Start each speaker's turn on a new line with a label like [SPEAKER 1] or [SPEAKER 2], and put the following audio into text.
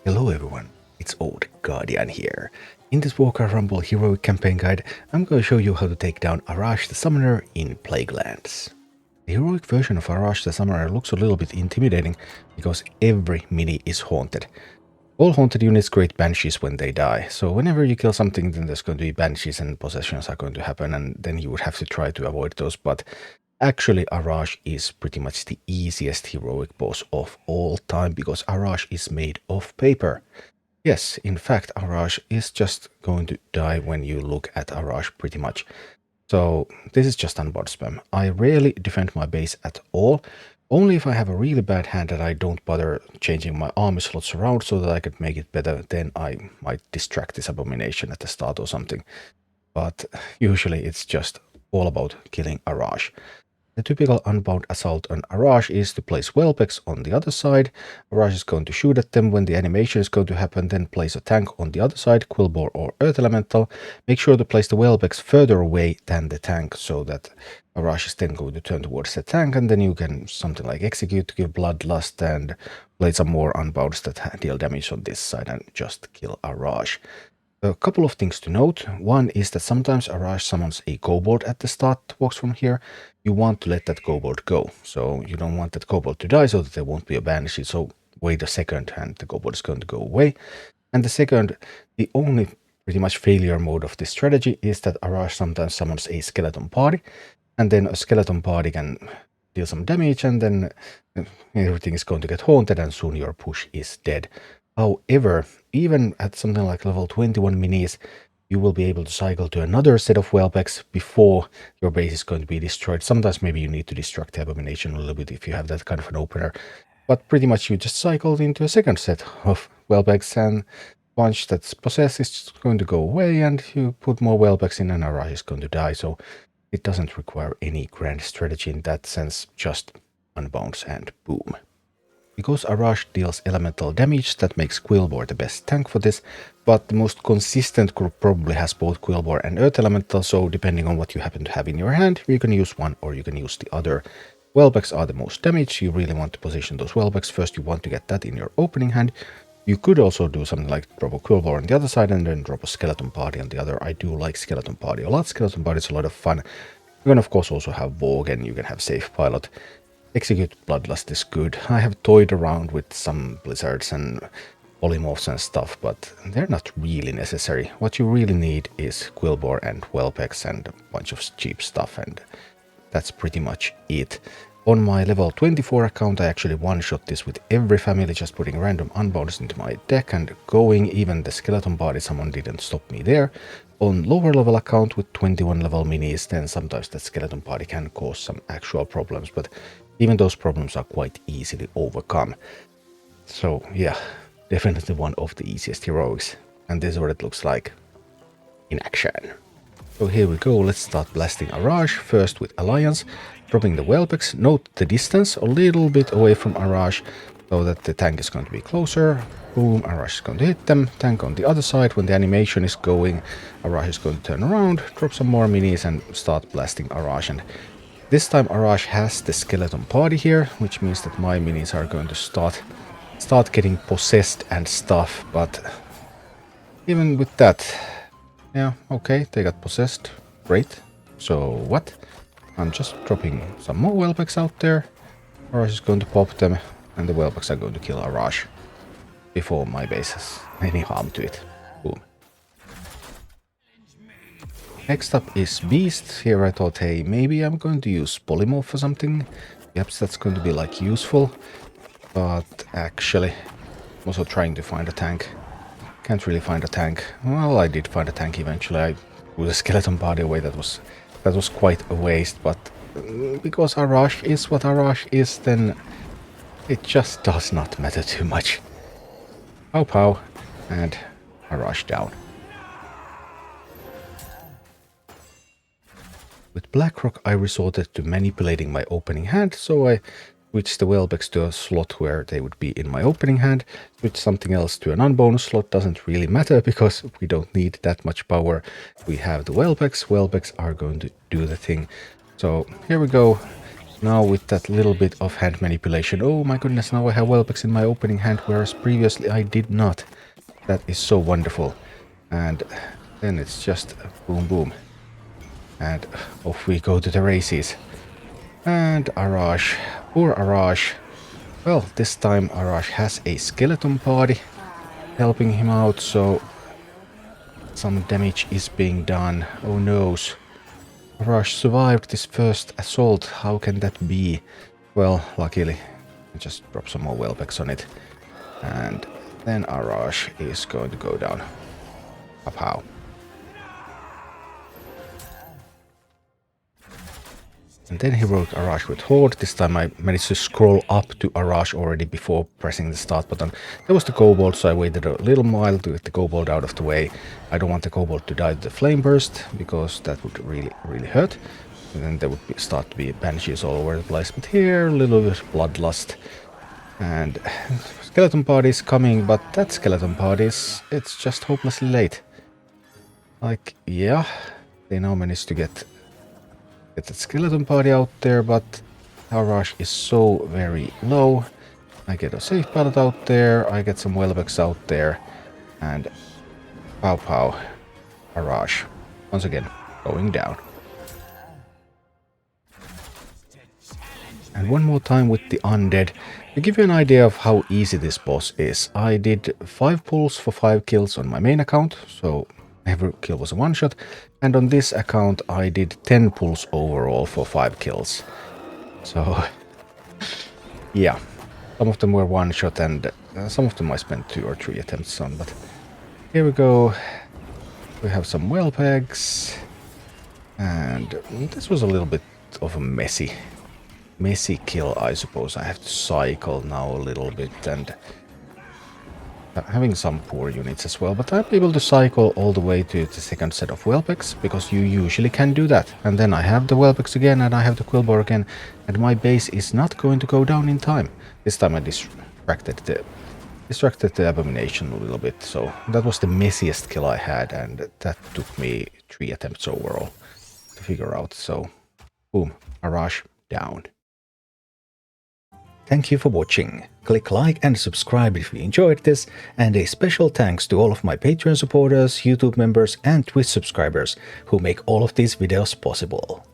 [SPEAKER 1] Hello everyone, it's Old Guardian here. In this Warcraft Rumble HEROIC campaign guide, I'm going to show you how to take down Araj the Summoner in Plaguelands. The heroic version of Araj the Summoner looks a little bit intimidating because every mini is haunted. All haunted units create banshees when they die, so whenever you kill something then there's going to be banshees and possessions are going to happen, and then you would have to try to avoid those, but actually, Araj is pretty much the easiest heroic boss of all time because Araj is made of paper. Yes, in fact, Araj is just going to die when you look at Araj pretty much. So this is just unbound spam. I rarely defend my base at all. Only if I have a really bad hand that I don't bother changing my army slots around so that I could make it better, then I might distract this abomination at the start or something. But usually it's just all about killing Araj. The typical unbound assault on Araj is to place Whelpex on the other side. Araj is going to shoot at them when the animation is going to happen, then place a tank on the other side, Quillbore or Earth Elemental. Make sure to place the Whelpex further away than the tank so that Araj is then going to turn towards the tank, and then you can something like execute to give Bloodlust and play some more unbounds that deal damage on this side and just kill Araj. A couple of things to note. One is that sometimes Araj summons a kobold at the start box from here. You want to let that kobold go. So you don't want that kobold to die so that there won't be a banshee. So wait a second and the kobold is going to go away. And the second, the only pretty much failure mode of this strategy is that Araj sometimes summons a skeleton party. And then a skeleton party can deal some damage, and then everything is going to get haunted and soon your push is dead. However, even at something like level 21 minis, you will be able to cycle to another set of Whelpex before your base is going to be destroyed. Sometimes maybe you need to distract the abomination a little bit if you have that kind of an opener. But pretty much you just cycled into a second set of Whelpex, and once that's possessed is going to go away, and you put more Whelpex in and Araj is going to die. So it doesn't require any grand strategy in that sense, just unbounce and boom. Because Araj deals elemental damage, that makes Quillbore the best tank for this, but the most consistent group probably has both Quillbore and Earth Elemental, so depending on what you happen to have in your hand, you can use one or you can use the other. Whelpex are the most damage. You really want to position those Whelpex first. You want to get that in your opening hand. You could also do something like drop a Quillbore on the other side and then drop a Skeleton Party on the other. I do like Skeleton Party a lot. Skeleton Party is a lot of fun. You can of course also have Vogue, and you can have Safe Pilot. Execute Bloodlust is good. I have toyed around with some Blizzards and Polymorphs and stuff, but they're not really necessary. What you really need is Quillbore and Whelpex and a bunch of cheap stuff, and that's pretty much it. On my level 24 account, I actually one-shot this with every family, just putting random unbounds into my deck and going. Even the Skeleton Party, someone didn't stop me there. On lower level account with 21 level minis, then sometimes the Skeleton Party can cause some actual problems, but even those problems are quite easily overcome. So yeah, definitely one of the easiest heroics. And this is what it looks like in action. So here we go, let's start blasting Araj, first with Alliance, dropping the Whelpex. Note the distance, a little bit away from Araj, so that the tank is going to be closer. Boom, Araj is going to hit them. Tank on the other side, when the animation is going, Araj is going to turn around, drop some more minis and start blasting Araj. And this time Araj has the Skeleton Party here, which means that my minis are going to start getting possessed and stuff, but even with that, yeah, okay, they got possessed, great. So what? I'm just dropping some more Whelpex out there. Araj is going to pop them, and the Whelpex are going to kill Araj before my base has any harm to it. Boom. Next up is Beast. Here I thought, hey, maybe I'm going to use Polymorph for something. Yep, that's going to be like useful. But actually, I'm also trying to find a tank. Can't really find a tank. Well, I did find a tank eventually. I threw the Skeleton Party away. That was quite a waste, but because Araj is what Araj is, then it just does not matter too much. Pow pow, and Araj down. With Blackrock, I resorted to manipulating my opening hand, so I switched the Whelpex to a slot where they would be in my opening hand, switch something else to an unbonus slot, doesn't really matter because we don't need that much power. We have the Whelpex are going to do the thing. So here we go, Now with that little bit of hand manipulation, oh my goodness, now I have Whelpex in my opening hand, whereas previously I did not. That is so wonderful. And then it's just boom boom. And off we go to the races. And Arash, poor Arash. Well, this time Arash has a skeleton party helping him out, so some damage is being done. Oh no. Arash survived this first assault. How can that be? Well, luckily, I just drop some more Whelpex on it. And then Arash is going to go down. Pow. And then heroic Arash with Horde. This time I managed to scroll up to Arash already before pressing the start button. There was the kobold, so I waited a little while to get the kobold out of the way. I don't want the kobold to die to the flame burst, because that would really hurt. And then there would start to be banshees all over the place. But here, a little bit of bloodlust. And skeleton party is coming, but that skeleton party it's just hopelessly late. Like, yeah, they now managed to get the skeleton party out there, but Arash is so very low. I get a safe pallet out there, I get some Whelpex out there, and pow. Arash, once again, going down. And one more time with the Undead. To give you an idea of how easy this boss is, I did 5 pulls for 5 kills on my main account, so every kill was a one-shot, and on this account I did 10 pulls overall for 5 kills. So, yeah, some of them were one-shot and some of them I spent 2 or 3 attempts on, but here we go. We have some Whelpex, and this was a little bit of a messy kill, I suppose. I have to cycle now a little bit, and having some poor units as well, but I'm able to cycle all the way to the second set of Whelpex, because you usually can do that. And then I have the Whelpex again, and I have the Quillbore again, and my base is not going to go down in time. This time I distracted the Abomination a little bit, so that was the messiest kill I had, and that took me 3 attempts overall to figure out. So, boom, Arash down. Thank you for watching. Click like and subscribe if you enjoyed this, and a special thanks to all of my Patreon supporters, YouTube members and Twitch subscribers who make all of these videos possible.